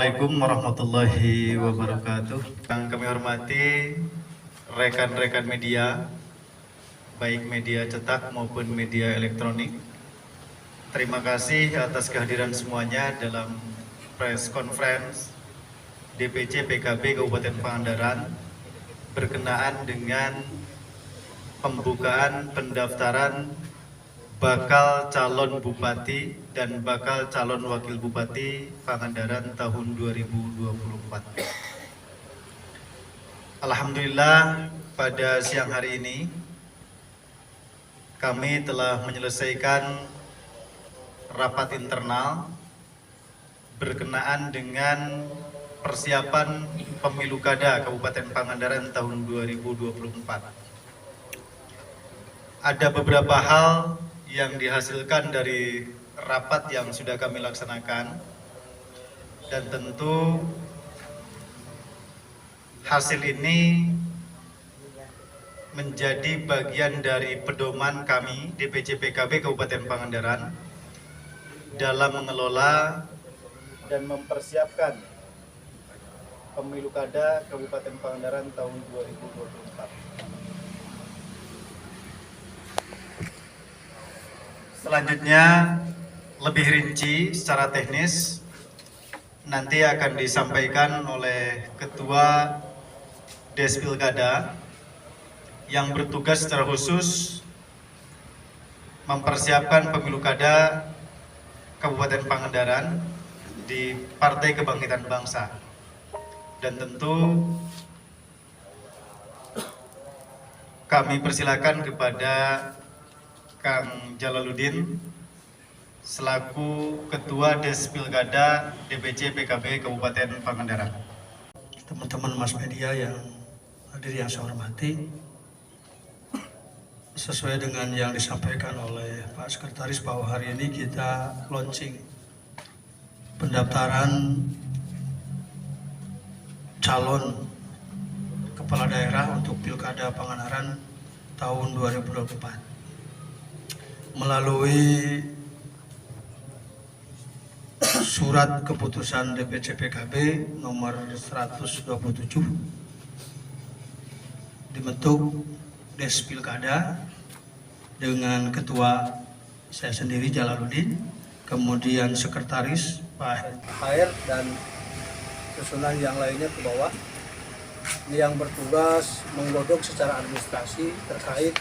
Assalamualaikum warahmatullahi wabarakatuh. Yang kami hormati rekan-rekan media, baik media cetak maupun media elektronik. Terima kasih atas kehadiran semuanya dalam press conference DPC PKB Kabupaten Pangandaran berkenaan dengan pembukaan pendaftaran bakal calon bupati dan bakal calon wakil bupati Pangandaran tahun 2024. Alhamdulillah pada siang hari ini kami telah menyelesaikan rapat internal berkenaan dengan persiapan pemilu kada Kabupaten Pangandaran tahun 2024. Ada beberapa hal yang dihasilkan dari rapat yang sudah kami laksanakan, dan tentu hasil ini menjadi bagian dari pedoman kami DPC PKB Kabupaten Pangandaran dalam mengelola dan mempersiapkan pemilu kada Kabupaten Pangandaran tahun 2024. Selanjutnya lebih rinci secara teknis nanti akan disampaikan oleh Ketua Despilkada yang bertugas secara khusus mempersiapkan pemilu kada Kabupaten Pangandaran di Partai Kebangkitan Bangsa. Dan tentu kami persilakan kepada Kang Jalaluddin selaku Ketua Despilkada DPC PKB Kabupaten Pangandaran. Teman-teman mas media yang hadir yang saya hormati, sesuai dengan yang disampaikan oleh Pak Sekretaris bahwa hari ini kita launching pendaftaran calon kepala daerah untuk Pilkada Pangandaran tahun 2024 melalui surat keputusan DPC PKB nomor 127 dibentuk Despilkada dengan ketua saya sendiri Jalaluddin, kemudian sekretaris Pak Hair dan susunan yang lainnya ke bawah yang bertugas menggodok secara administrasi terkait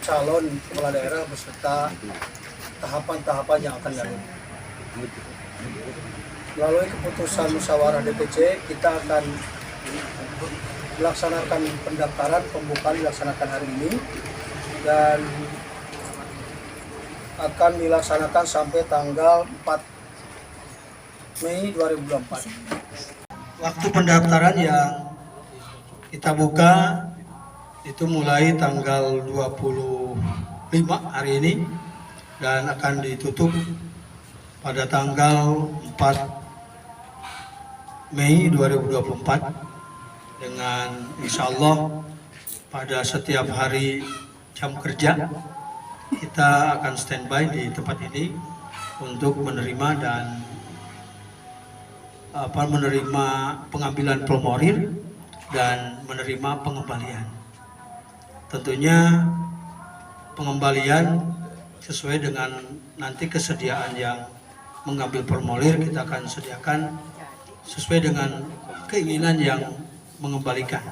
calon kepala daerah beserta tahapan-tahapan yang akan dilalui. Melalui keputusan musyawarah DPC, kita akan melaksanakan pendaftaran, pembukaan dilaksanakan hari ini dan akan dilaksanakan sampai tanggal 4 Mei 2024. Waktu pendaftaran yang kita buka itu mulai tanggal 25 hari ini dan akan ditutup pada tanggal 4 Mei 2024 dengan insya Allah pada setiap hari jam kerja kita akan standby di tempat ini untuk menerima dan menerima pengambilan formulir dan menerima pengembalian. Tentunya pengembalian sesuai dengan nanti kesediaan yang mengambil formulir, kita akan sediakan sesuai dengan keinginan yang mengembalikan.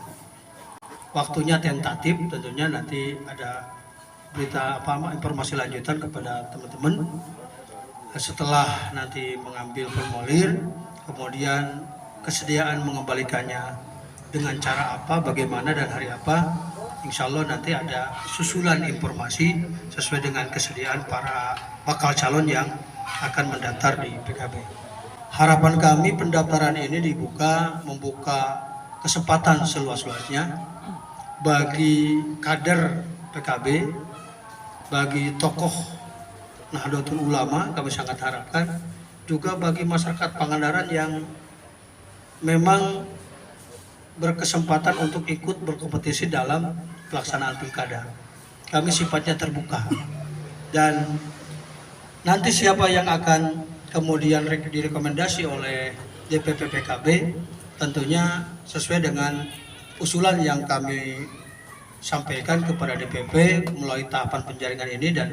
Waktunya tentatif, tentunya nanti ada berita informasi lanjutan kepada teman-teman setelah nanti mengambil formulir, kemudian kesediaan mengembalikannya dengan cara apa, bagaimana dan hari apa. Insya Allah nanti ada susulan informasi sesuai dengan kesediaan para bakal calon yang akan mendaftar di PKB. Harapan kami pendaftaran ini membuka kesempatan seluas-luasnya bagi kader PKB, bagi tokoh Nahdlatul Ulama, kami sangat harapkan, juga bagi masyarakat Pangandaran yang memang berkesempatan untuk ikut berkompetisi dalam pelaksanaan pilkada. Kami sifatnya terbuka dan nanti siapa yang akan kemudian direkomendasi oleh DPP PKB tentunya sesuai dengan usulan yang kami sampaikan kepada DPP melalui tahapan penjaringan ini, dan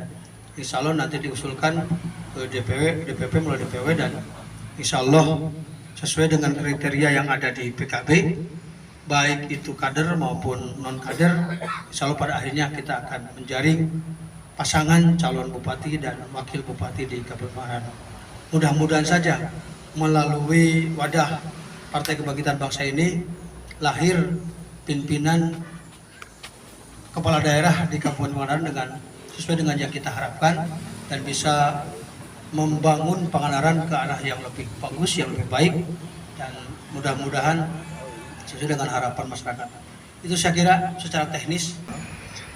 insya Allah nanti diusulkan ke DPP melalui DPW, dan insya Allah sesuai dengan kriteria yang ada di PKB, baik itu kader maupun non kader, insya Allah pada akhirnya kita akan menjaring pasangan calon bupati dan wakil bupati di Kabupaten Maharani. Mudah-mudahan saja melalui wadah Partai Kebangkitan Bangsa ini lahir pimpinan kepala daerah di Kabupaten Pangandaran dengan sesuai dengan yang kita harapkan, dan bisa membangun Pangandaran ke arah yang lebih bagus, yang lebih baik, dan mudah-mudahan sesuai dengan harapan masyarakat. Itu saya kira secara teknis.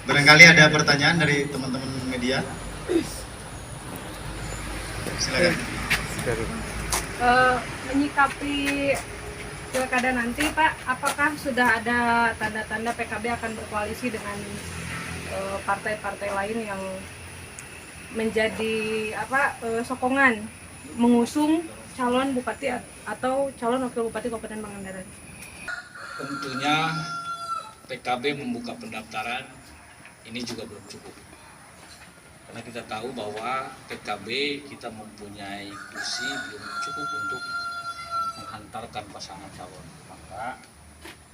Barangkali ada pertanyaan dari teman-teman media. Silakan. Menyikapi pilkada nanti, Pak, apakah sudah ada tanda-tanda PKB akan berkoalisi dengan partai-partai lain yang menjadi sokongan mengusung calon bupati atau calon wakil bupati Kabupaten Pangandaran? Tentunya PKB membuka pendaftaran ini juga belum cukup, karena kita tahu bahwa PKB kita mempunyai kursi belum cukup untuk menghantarkan pasangan calon.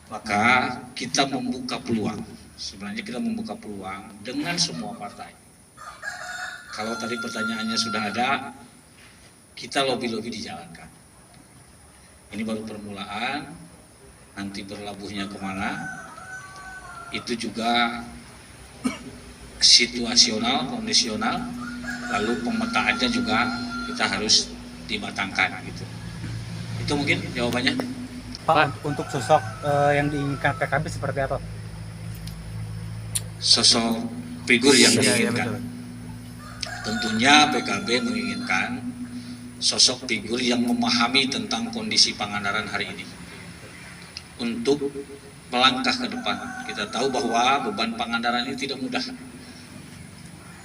Maka kita membuka peluang. Sebenarnya kita membuka peluang dengan semua partai. Kalau tadi pertanyaannya sudah ada, kita lobby-lobby dijalankan. Ini baru permulaan, nanti berlabuhnya kemana, itu juga situasional, kondisional, lalu pemetaannya juga kita harus dimatangkan gitu. Itu mungkin jawabannya. Pak, untuk sosok yang diinginkan PKB seperti apa? Sosok figur yang diinginkan. Tentunya PKB menginginkan sosok figur yang memahami tentang kondisi Pangandaran hari ini untuk melangkah ke depan. Kita tahu bahwa beban Pangandaran ini tidak mudah.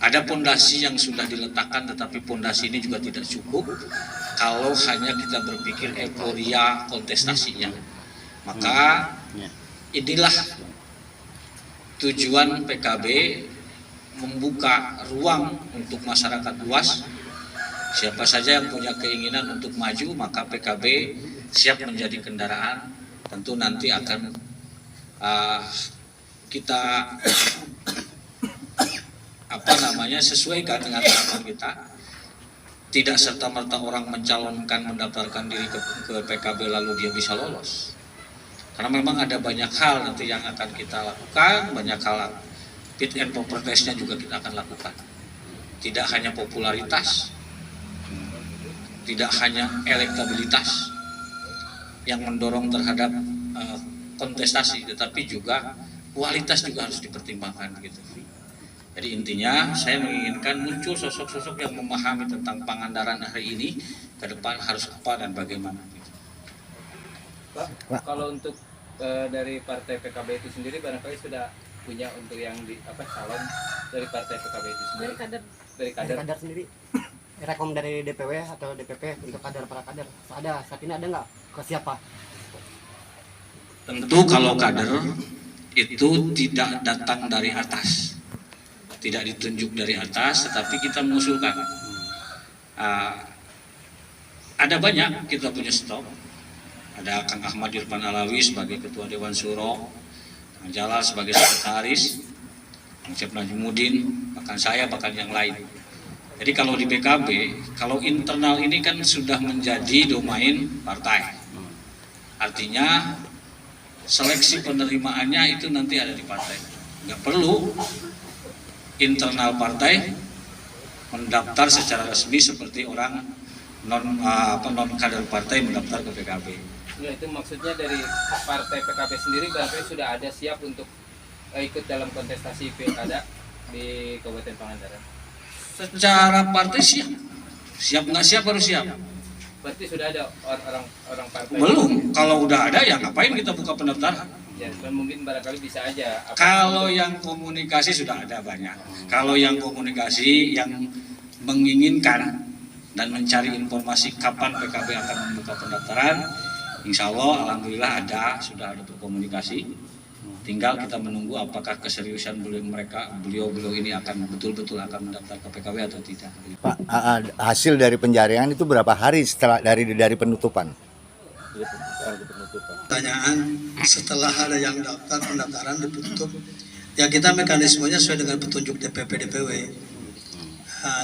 Ada pondasi yang sudah diletakkan, tetapi pondasi ini juga tidak cukup kalau hanya kita berpikir euforia kontestasinya. Maka inilah tujuan PKB, membuka ruang untuk masyarakat luas. Siapa saja yang punya keinginan untuk maju, maka PKB siap menjadi kendaraan. Tentu nanti akan kita sesuaikan dengan harapan kita. Tidak serta-merta orang mencalonkan, mendaftarkan diri ke PKB lalu dia bisa lolos. Karena memang ada banyak hal nanti yang akan kita lakukan, banyak hal fit and proper test-nya juga kita akan lakukan. Tidak hanya popularitas, tidak hanya elektabilitas yang mendorong terhadap kontestasi, tetapi juga kualitas juga harus dipertimbangkan gitu. Jadi intinya saya menginginkan muncul sosok-sosok yang memahami tentang Pangandaran hari ini, ke depan harus apa dan bagaimana. Pak, kalau untuk dari partai PKB itu sendiri barangkali sudah punya untuk yang calon dari partai PKB itu sendiri? Dari kader sendiri. Rekom dari DPW atau DPP untuk kader, para kader saat ini ada nggak, ke siapa? Tentu kalau kader itu tidak datang dari atas, tidak ditunjuk dari atas, tetapi kita mengusulkan. Ada banyak, kita punya stok. Ada Kang Ahmad Irfan Alawi sebagai Ketua Dewan Syuro, Kang Jalal sebagai Sekretaris, Kang Cep Najmuddin, bahkan saya, bahkan yang lain. Jadi kalau di PKB, kalau internal ini kan sudah menjadi domain partai. Artinya seleksi penerimaannya itu nanti ada di partai. Nggak perlu internal partai mendaftar secara resmi seperti orang non kader partai mendaftar ke PKB. Ya, itu maksudnya dari partai PKB sendiri berarti sudah ada siap untuk ikut dalam kontestasi pilkada di Kabupaten Pangandaran. Secara partai siap nggak siap harus siap. Berarti sudah ada orang partai. Belum, kalau udah ada ya ngapain kita buka pendaftaran? Ya, kan mungkin barangkali bisa aja. Kalau yang komunikasi sudah ada banyak. Kalau yang komunikasi yang menginginkan dan mencari informasi kapan PKB akan membuka pendaftaran. Insya Allah, alhamdulillah sudah ada berkomunikasi. Tinggal kita menunggu apakah keseriusan beliau ini akan betul-betul akan mendaftar ke PKB atau tidak. Pak, hasil dari penjaringan itu berapa hari setelah dari penutupan? Pertanyaan, setelah ada yang daftar pendaftaran ditutup, ya kita mekanismenya sesuai dengan petunjuk DPP DPW.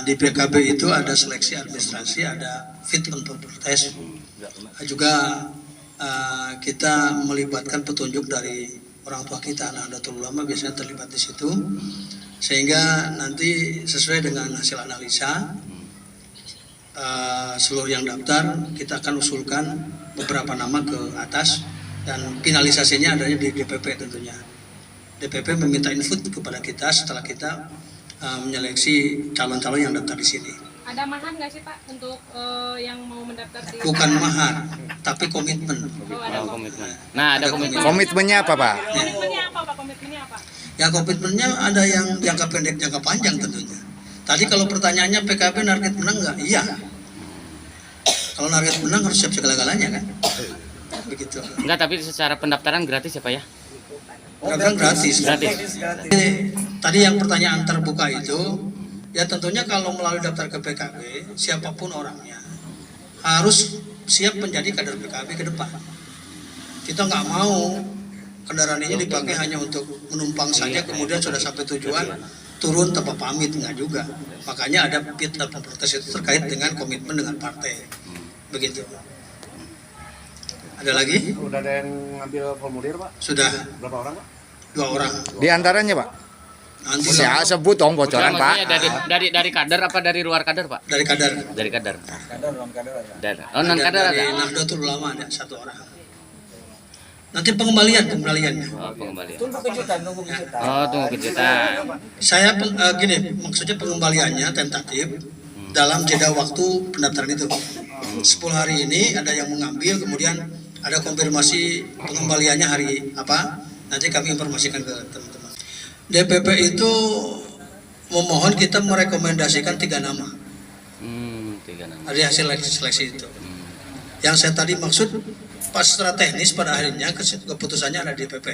Di PKB itu ada seleksi administrasi, ada fit and proper test. Juga kita melibatkan petunjuk dari orang tua kita, Nahdlatul Ulama biasanya terlibat di situ, sehingga nanti sesuai dengan hasil analisa seluruh yang daftar kita akan usulkan beberapa nama ke atas dan finalisasinya adanya di DPP tentunya. DPP meminta input kepada kita setelah kita menyeleksi calon-calon yang daftar di sini. Ada mahar nggak sih Pak untuk yang mau mendaftar di? Bukan mahar, tapi komitmen. Ada komitmen. Nah, ada komitmen. Komitmennya apa, Pak? Komitmennya apa Pak? Komitmennya apa? Ya komitmennya ada yang jangka pendek, jangka panjang tentunya. Tadi kalau pertanyaannya PKB target menang nggak? Iya. Kalau target menang harus siap segala-galanya kan? Begitu. Enggak, tapi secara pendaftaran gratis ya Pak ya? Pendaftaran gratis. Gratis. Tadi yang pertanyaan terbuka itu, ya tentunya kalau melalui daftar ke PKB, siapapun orangnya harus siap menjadi kader PKB ke depan. Kita nggak mau kendaraan ini dipakai hanya untuk menumpang saja, kemudian sudah sampai tujuan turun tanpa pamit, nggak juga. Makanya ada fit dan proper test itu terkait dengan komitmen dengan partai. Begitu. Ada lagi? Udah ada yang ngambil formulir, Pak? Sudah. Berapa orang, Pak? 2 orang. Di antaranya, Pak? Nanti Ya sebut dong bocoran, Pak. Dari kader apa dari luar kader Pak? dari kader. Dari kader. Kader, non kader ada. Oh, non kader Dari ada. Nahdlatul Ulama ada 1 orang. Nanti pengembaliannya. Oh, pengembalian. Tunggu kejutan. Oh, tunggu kejutan. Saya gini, maksudnya pengembaliannya tentatif dalam jeda waktu pendaftaran itu. 10 hari ini ada yang mengambil, kemudian ada konfirmasi pengembaliannya hari apa, nanti kami informasikan ke teman-teman. DPP itu memohon kita merekomendasikan 3 nama 3 nama. dari hasil seleksi itu. Yang saya tadi maksud pas secara teknis pada akhirnya keputusannya ada di DPP.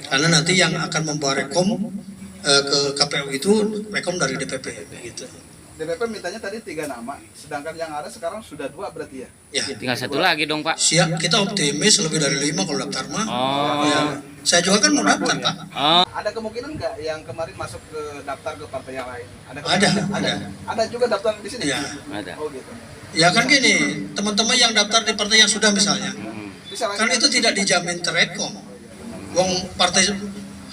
Karena nanti yang akan membawa rekom ke KPU itu rekom dari DPP gitu. DPP mintanya tadi 3 nama, sedangkan yang ada sekarang sudah 2 berarti ya? Ya. Tinggal 1 lagi dong Pak. Siap, kita optimis lebih dari 5 kalau daftar mah. Oh. Ya, saya juga kan mau daftar Pak. Oh, Ada kemungkinan nggak yang kemarin masuk ke daftar ke partai yang lain? Ada. Ada juga daftar di sini? Ya. ada. Oh gitu. Ya kan gini, teman-teman yang daftar di partai yang sudah misalnya, Bisa kan itu tidak dijamin terekom. Wong partai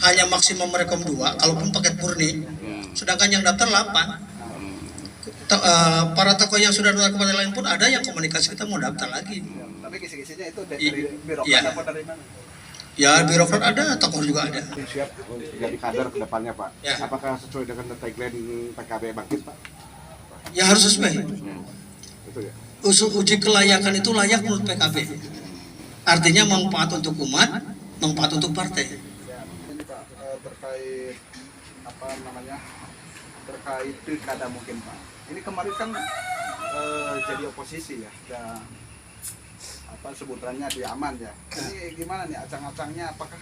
hanya maksimum merekom 2, kalaupun paket murni. Sedangkan yang daftar 8. Para tokoh yang sudah daftar ke partai lain pun ada yang komunikasi kita mau daftar lagi. Tapi kisi-kisinya itu dari birokrat Iya. apa dari mana? Ya birokrat ada, tokoh juga ada. Siap jadi kader ke depannya Pak. Ya. Apakah sesuai dengan tagline PKB Bangkit Pak? Ya harus sesuai. Itu ya. Uji kelayakan itu layak menurut PKB. Artinya manfaat untuk umat, manfaat untuk partai. Ini Pak terkait apa namanya? Terkait pilkada mungkin Pak. Ini kemarin kan jadi oposisi ya, dan apa sebutannya di aman ya. Ini gimana nih acang-acangnya? Apakah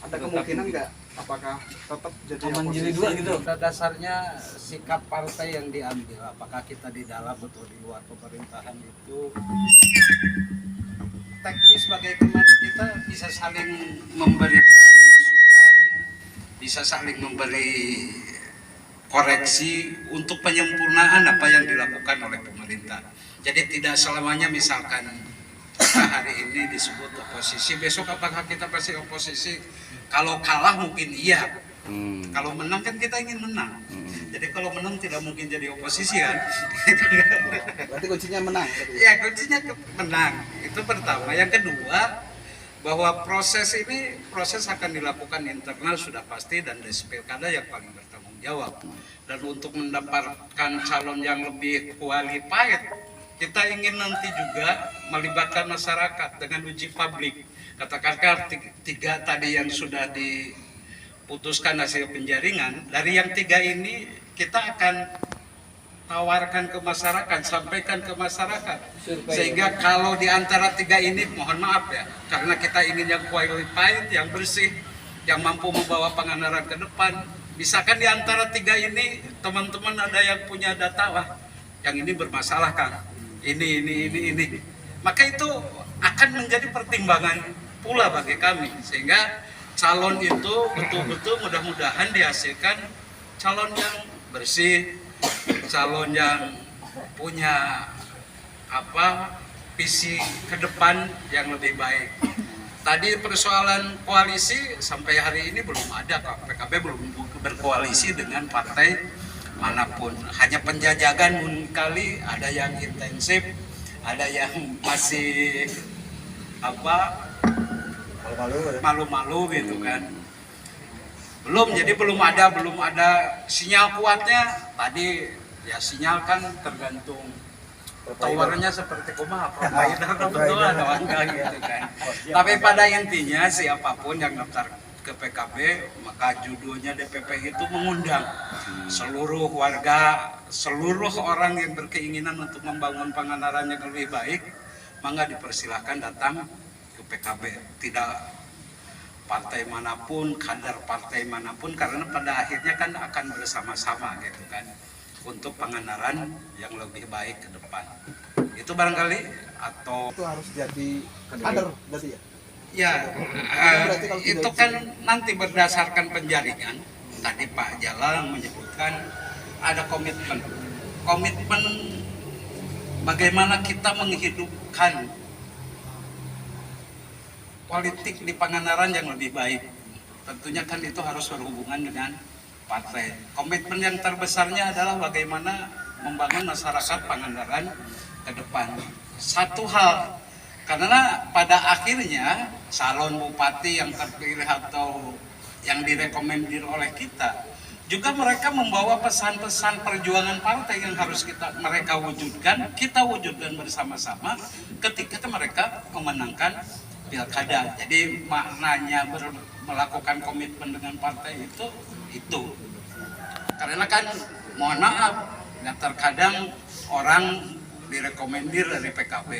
ada kemungkinan nggak? Apakah tetap jadi oposisi? gitu. Pada dasarnya sikap partai yang diambil, apakah kita di dalam atau di luar pemerintahan itu teknis bagaimana kita bisa saling memberikan masukan, bisa saling memberi koreksi untuk penyempurnaan apa yang dilakukan oleh pemerintah. Jadi tidak selamanya misalkan kita hari ini disebut oposisi, besok apakah kita pasti oposisi? Kalau kalah mungkin iya, kalau menang kan kita ingin menang. Jadi kalau menang tidak mungkin jadi oposisi kan. Berarti kuncinya menang. Ya kuncinya menang, itu pertama. Yang kedua, bahwa proses akan dilakukan internal sudah pasti, dan di pilkada yang paling bertanggung jawab. Dan untuk mendapatkan calon yang lebih qualified, kita ingin nanti juga melibatkan masyarakat dengan uji publik. Katakanlah 3 tadi yang sudah diputuskan hasil penjaringan, dari yang 3 ini kita akan tawarkan ke masyarakat, sampaikan ke masyarakat. Sehingga kalau di antara 3 ini, mohon maaf ya, karena kita ingin yang qualified, yang bersih, yang mampu membawa Pangandaran ke depan. Misalkan di antara 3 ini, teman-teman ada yang punya data, wah, yang ini bermasalah kan, ini. Maka itu akan menjadi pertimbangan pula bagi kami. Sehingga calon itu betul-betul mudah-mudahan dihasilkan calon yang bersih, calon yang punya visi ke depan yang lebih baik. Tadi persoalan koalisi sampai hari ini belum ada, PKB belum berkoalisi dengan partai manapun. Hanya penjajakan kali, ada yang intensif, ada yang masih malu-malu gitu kan. Jadi belum ada sinyal kuatnya. Tadi ya sinyal kan tergantung tawarnya seperti kumaha, provider betul ada enggak gitu kan. Tapi pada intinya siapapun yang daftar ke PKB, maka judulnya DPP itu mengundang seluruh warga, seluruh orang yang berkeinginan untuk membangun Pangandaran yang lebih baik, maka dipersilahkan datang ke PKB. Tidak partai manapun, kader partai manapun, karena pada akhirnya kan akan bersama-sama gitu kan untuk Pangandaran yang lebih baik ke depan. Itu barangkali, atau Itu harus jadi kader berarti ya? ya itu kan nanti berdasarkan penjaringan. Tadi Pak Jalal menyebutkan ada komitmen bagaimana kita menghidupkan politik di Pangandaran yang lebih baik. Tentunya kan itu harus berhubungan dengan partai. Komitmen yang terbesarnya adalah bagaimana membangun masyarakat Pangandaran ke depan. Satu hal, karena pada akhirnya calon bupati yang terpilih atau yang direkomendir oleh kita, juga mereka membawa pesan-pesan perjuangan partai yang harus mereka wujudkan, kita wujudkan bersama-sama ketika mereka memenangkan pilkada. Jadi maknanya melakukan komitmen dengan partai itu. Karena kan mohon maaf, terkadang orang direkomendir dari PKB,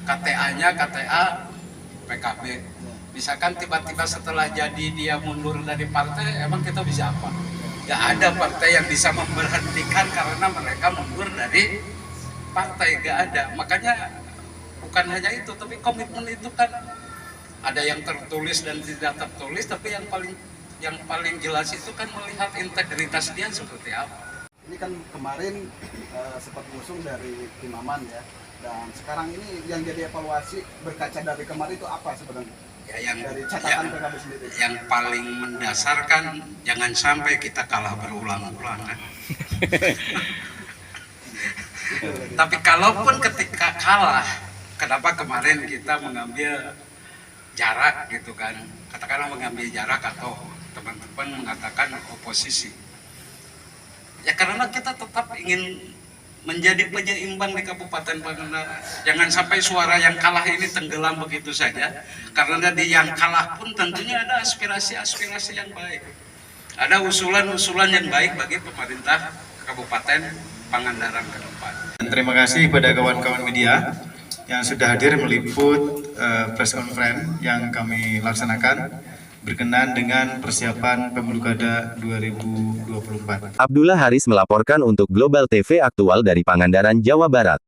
KTA-nya KTA PKB. Misalkan tiba-tiba setelah jadi dia mundur dari partai, emang kita bisa apa? Gak ada partai yang bisa memberhentikan karena mereka mundur dari partai, gak ada. Makanya bukan hanya itu, tapi komitmen itu kan ada yang tertulis dan tidak tertulis, tapi yang paling jelas itu kan melihat integritas dia seperti apa. Ini kan kemarin sempat ngusung dari tim Aman ya, dan sekarang ini yang jadi evaluasi berkaca dari kemarin itu apa sebenarnya? Ya, dari catatan PKB sendiri. Yang paling mendasarkan jangan sampai kita kalah berulang-ulang kan. Tapi kalaupun ketika kalah, kenapa kemarin kita mengambil jarak gitu kan? Katakanlah mengambil jarak atau teman-teman mengatakan oposisi. Ya karena kita tetap ingin menjadi penyeimbang di Kabupaten Pangandaran. Jangan sampai suara yang kalah ini tenggelam begitu saja. Karena di yang kalah pun tentunya ada aspirasi-aspirasi yang baik. Ada usulan-usulan yang baik bagi pemerintah Kabupaten Pangandaran ke depan. Terima kasih kepada kawan-kawan media yang sudah hadir meliput press conference yang kami laksanakan berkenaan dengan persiapan Pemilu Kada 2024. Abdullah Haris melaporkan untuk Global TV Aktual dari Pangandaran, Jawa Barat.